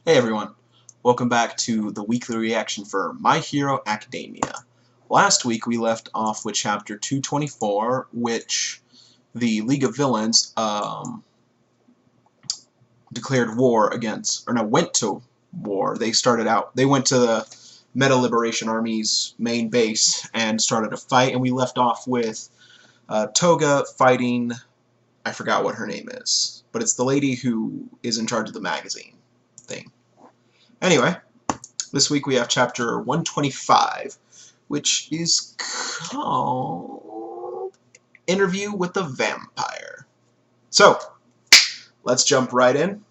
Hey everyone, welcome back to the weekly reaction for My Hero Academia. Last week we left off with chapter 224, which the League of Villains declared war against, or no, went to war. They went to the Meta Liberation Army's main base and started a fight, and we left off with Toga fighting, I forgot what her name is, but it's the lady who is in charge of the magazine thing. Anyway, this week we have chapter 125, which is called Interview with the Vampire. So, let's jump right in.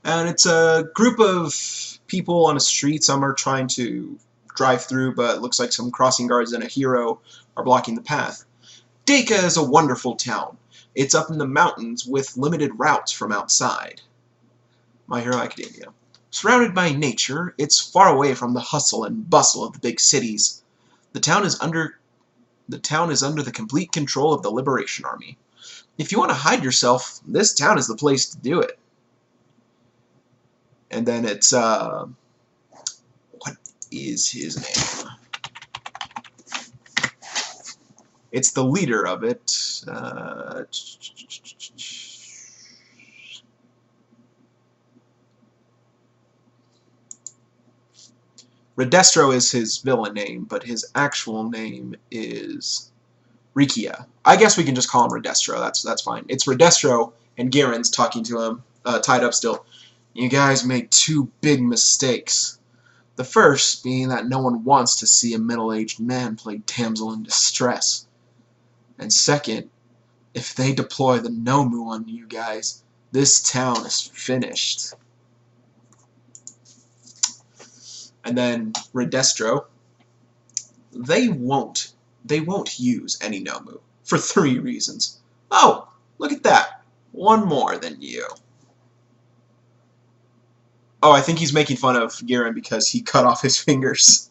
And it's a group of people on a street. Some are trying to drive through, but it looks like some crossing guards and a hero are blocking the path. Deka is a wonderful town. It's up in the mountains with limited routes from outside. My Hero Academia. Surrounded by nature, it's far away from the hustle and bustle of the big cities. The town is under the complete control of the Liberation Army. If you want to hide yourself, this town is the place to do it. And then it's what is his name? It's the leader of it. Redestro is his villain name, but his actual name is Rikia. I guess we can just call him Redestro. That's fine. It's Redestro, and Garen's talking to him, tied up still. You guys made two big mistakes. The first being that no one wants to see a middle-aged man play damsel in distress. And second, if they deploy the Nomu on you guys, this town is finished. And then Redestro, they won't use any Nomu for 3 reasons. Oh, look at that. One more than you. Oh, I think he's making fun of Garen because he cut off his fingers.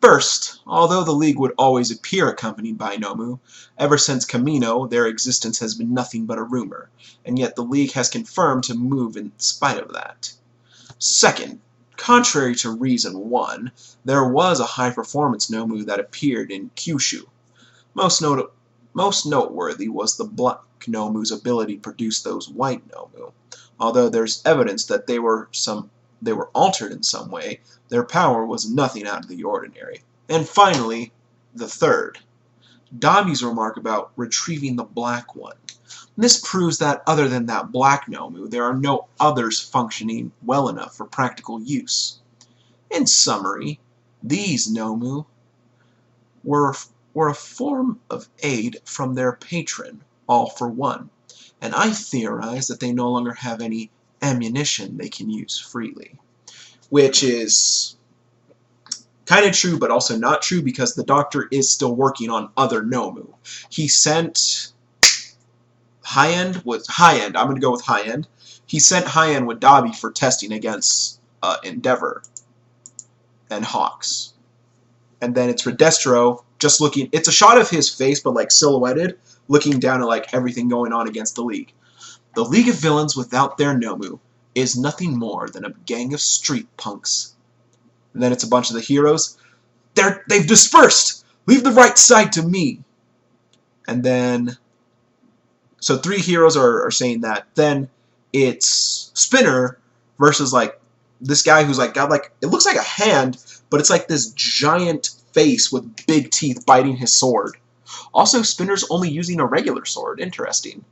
First, although the League would always appear accompanied by Nomu, ever since Camino, their existence has been nothing but a rumor, and yet the League has confirmed to move in spite of that. Second, contrary to Reason 1, there was a high-performance Nomu that appeared in Kyushu. Most noteworthy was the Black Nomu's ability to produce those White Nomu. Although there's evidence that they were altered in some way, their power was nothing out of the ordinary. And finally, the third, Dabi's remark about retrieving the Black One. This proves that other than that Black Nomu, there are no others functioning well enough for practical use. In summary, these Nomu were a form of aid from their patron, All for One, and I theorize that they no longer have any ammunition they can use freely. Which is kind of true, but also not true, because the Doctor is still working on other Nomu. He sent I'm going to go with High End. He sent High End with Dabi for testing against Endeavor and Hawks. And then it's Redestro just looking. It's a shot of his face, but like silhouetted, looking down at like everything going on against the League. The League of Villains without their Nomu is nothing more than a gang of street punks. And then it's a bunch of the heroes. They've dispersed! Leave the right side to me! And then so 3 heroes are saying that. Then it's Spinner versus like this guy who's like got like, it looks like a hand, but it's like this giant face with big teeth biting his sword. Also, Spinner's only using a regular sword. Interesting.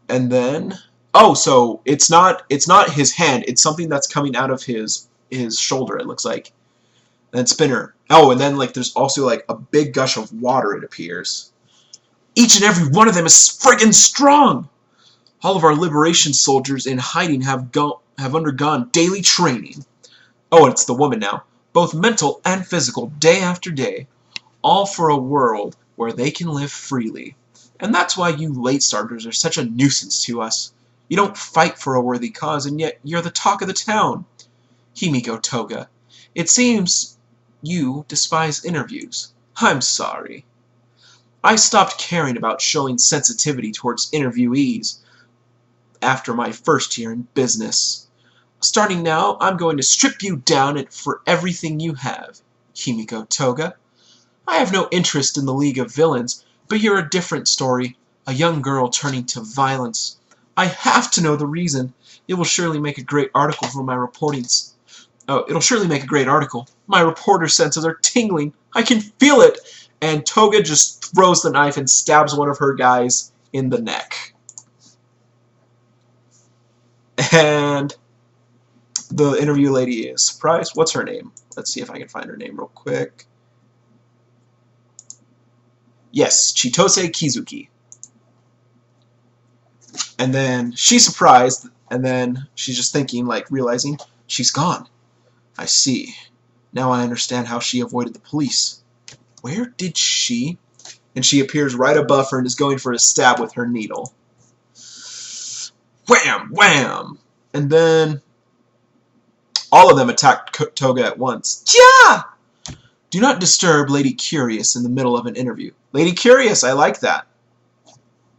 And then oh, so it's not his hand, it's something that's coming out of his shoulder, it looks like. And then Spinner. Oh, and then like there's also like a big gush of water, it appears. Each and every one of them is friggin' strong! All of our liberation soldiers in hiding have undergone daily training. Oh, and it's the woman now. Both mental and physical, day after day. All for a world where they can live freely. And that's why you late starters are such a nuisance to us. You don't fight for a worthy cause, and yet you're the talk of the town. Himiko Toga, it seems you despise interviews. I'm sorry. I stopped caring about showing sensitivity towards interviewees after my first year in business. Starting now, I'm going to strip you down for everything you have, Himiko Toga. I have no interest in the League of Villains, but you're a different story, a young girl turning to violence. I have to know the reason. It will surely make a great article for my reportings. Oh, it'll surely make a great article. My reporter senses are tingling. I can feel it. And Toga just throws the knife and stabs one of her guys in the neck. And the interview lady is surprised. What's her name? Let's see if I can find her name real quick. Yes, Chitose Kizuki. And then she's surprised, and then she's just thinking, like, realizing she's gone. I see. Now I understand how she avoided the police. Where did she? And she appears right above her and is going for a stab with her needle. Wham! Wham! And then all of them attack Toga at once. Yeah! Do not disturb Lady Curious in the middle of an interview. Lady Curious, I like that.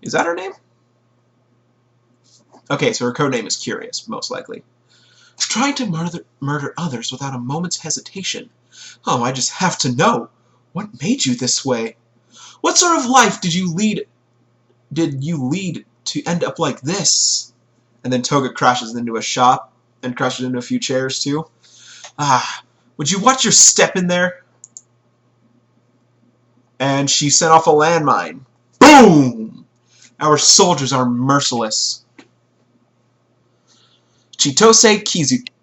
Is that her name? Okay, so her codename is Curious, most likely. Trying to murder others without a moment's hesitation. Oh, I just have to know. What made you this way? What sort of life did you lead to end up like this? And then Toga crashes into a shop and crashes into a few chairs too. Ah, would you watch your step in there? And she sent off a landmine. Boom! Our soldiers are merciless. Chitose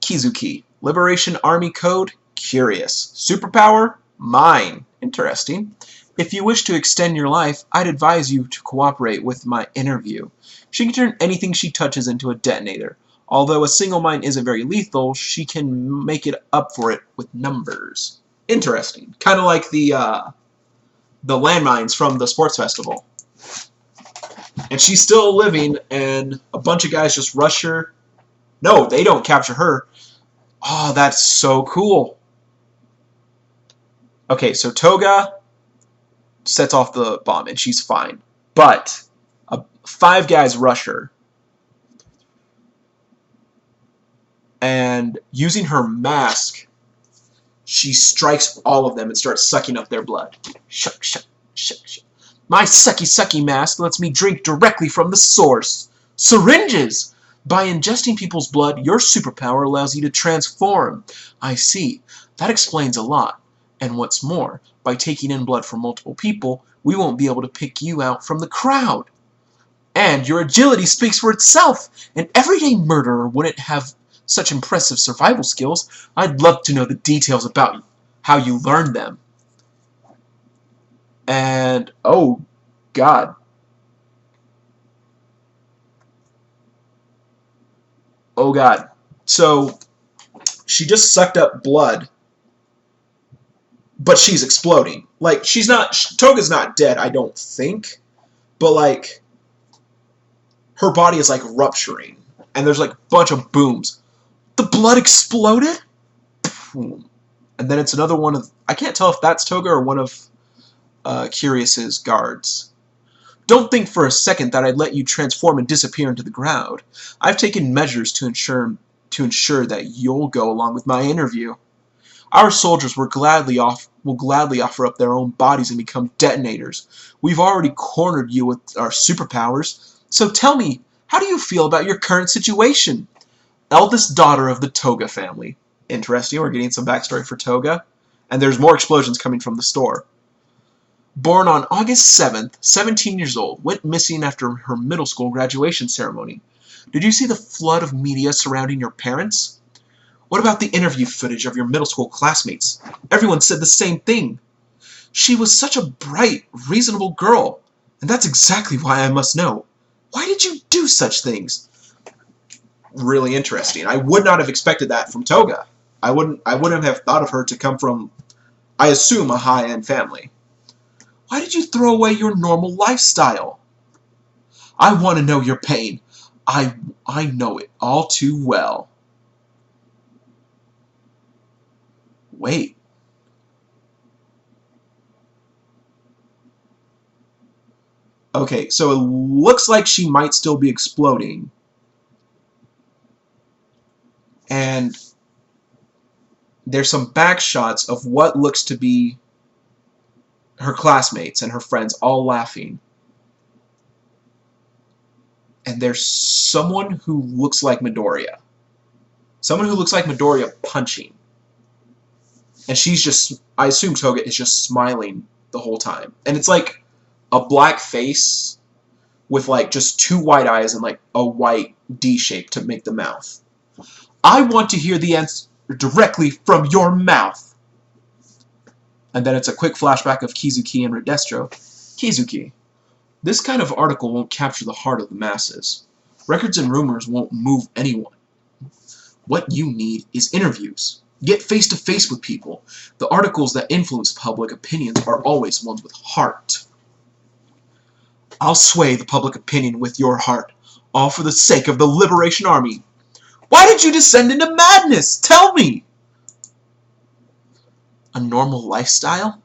Kizuki. Liberation Army Code? Curious. Superpower? Mine. Interesting. If you wish to extend your life, I'd advise you to cooperate with my interview. She can turn anything she touches into a detonator. Although a single mine isn't very lethal, she can make it up for it with numbers. Interesting. Kind of like the landmines from the sports festival. And she's still living, and a bunch of guys just rush her. No, they don't capture her. Oh, that's so cool. Okay, so Toga sets off the bomb, and she's fine. But 5 guys rush her. And using her mask, she strikes all of them and starts sucking up their blood. Shuck, shuck, shuck, shuck. My sucky mask lets me drink directly from the source. Syringes! By ingesting people's blood, your superpower allows you to transform. I see. That explains a lot. And what's more, by taking in blood from multiple people, we won't be able to pick you out from the crowd. And your agility speaks for itself. An everyday murderer wouldn't have such impressive survival skills. I'd love to know the details about how you learned them. And, oh, God. Oh, God. So, she just sucked up blood, but she's exploding. Like, she's not, Toga's not dead, I don't think, but, like, her body is, like, rupturing, and there's, like, a bunch of booms. The blood exploded? And then it's another one of, I can't tell if that's Toga or one of Curious's guards. Don't think for a second that I'd let you transform and disappear into the crowd. I've taken measures to ensure that you'll go along with my interview. Our soldiers will gladly offer up their own bodies and become detonators. We've already cornered you with our superpowers. So tell me, how do you feel about your current situation? Eldest daughter of the Toga family. Interesting, we're getting some backstory for Toga. And there's more explosions coming from the store. Born on August 7th, 17 years old, went missing after her middle school graduation ceremony. Did you see the flood of media surrounding your parents? What about the interview footage of your middle school classmates? Everyone said the same thing. She was such a bright, reasonable girl, and that's exactly why I must know. Why did you do such things? Really interesting. I would not have expected that from Toga. I wouldn't have thought of her to come from, I assume, a high-end family. Why did you throw away your normal lifestyle? I want to know your pain. I know it all too well. Wait. Okay, so it looks like she might still be exploding. And there's some back shots of what looks to be her classmates and her friends all laughing. And there's someone who looks like Midoriya. Someone who looks like Midoriya punching. And she's just, I assume Toga is just smiling the whole time. And it's like a black face with like just two white eyes and like a white D shape to make the mouth. I want to hear the answer directly from your mouth. And then it's a quick flashback of Kizuki and Redestro. Kizuki, this kind of article won't capture the heart of the masses. Records and rumors won't move anyone. What you need is interviews. Get face to face with people. The articles that influence public opinions are always ones with heart. I'll sway the public opinion with your heart, all for the sake of the Liberation Army. Why did you descend into madness? Tell me! A normal lifestyle?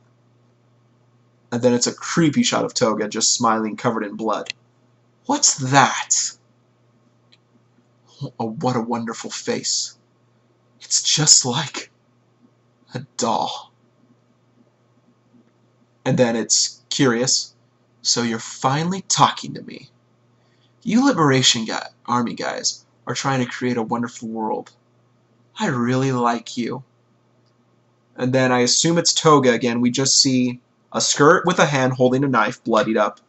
And then it's a creepy shot of Toga just smiling, covered in blood. What's that? Oh, what a wonderful face. It's just like a doll. And then it's curious. So you're finally talking to me. You Liberation Army guys are trying to create a wonderful world. I really like you. And then I assume it's Toga again. We just see a skirt with a hand holding a knife, bloodied up.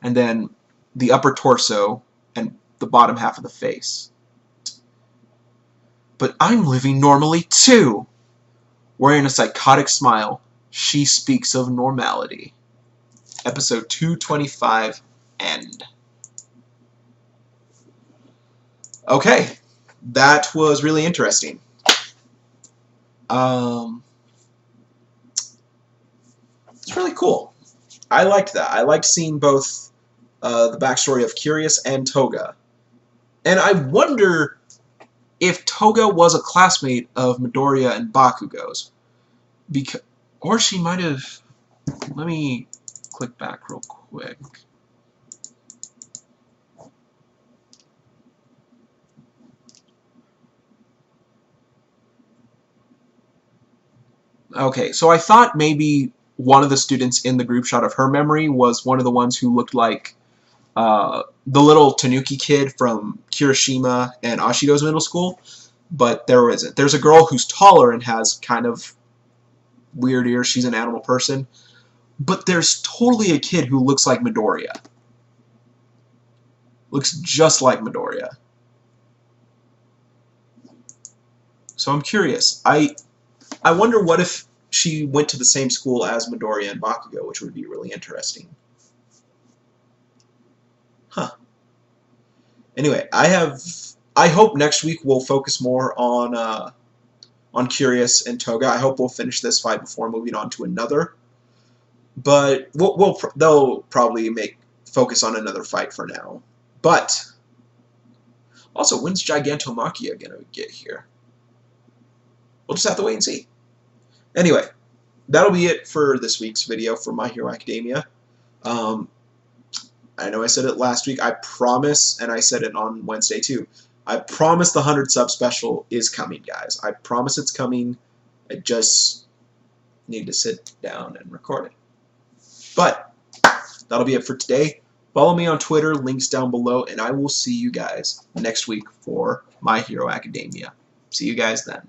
And then the upper torso and the bottom half of the face. But I'm living normally too. Wearing a psychotic smile, she speaks of normality. Episode 225, end. Okay, that was really interesting. It's really cool. I liked that. I liked seeing both the backstory of Curious and Toga. And I wonder if Toga was a classmate of Midoriya and Bakugo's. Or she might have... Let me click back real quick. Okay, so I thought maybe one of the students in the group shot of her memory was one of the ones who looked like the little Tanuki kid from Kirishima and Ashido's middle school, but there isn't. There's a girl who's taller and has kind of weird ears. She's an animal person. But there's totally a kid who looks like Midoriya. Looks just like Midoriya. So I'm curious. I wonder what if she went to the same school as Midoriya and Bakugo, which would be really interesting. Huh. Anyway, I hope next week we'll focus more on Curious and Toga. I hope we'll finish this fight before moving on to another. But they'll probably focus on another fight for now. But also, when's Gigantomachia gonna get here? We'll just have to wait and see. Anyway, that'll be it for this week's video for My Hero Academia. I know I said it last week. I promise, and I said it on Wednesday too. I promise the 100 sub special is coming, guys. I promise it's coming. I just need to sit down and record it. But that'll be it for today. Follow me on Twitter, links down below, and I will see you guys next week for My Hero Academia. See you guys then.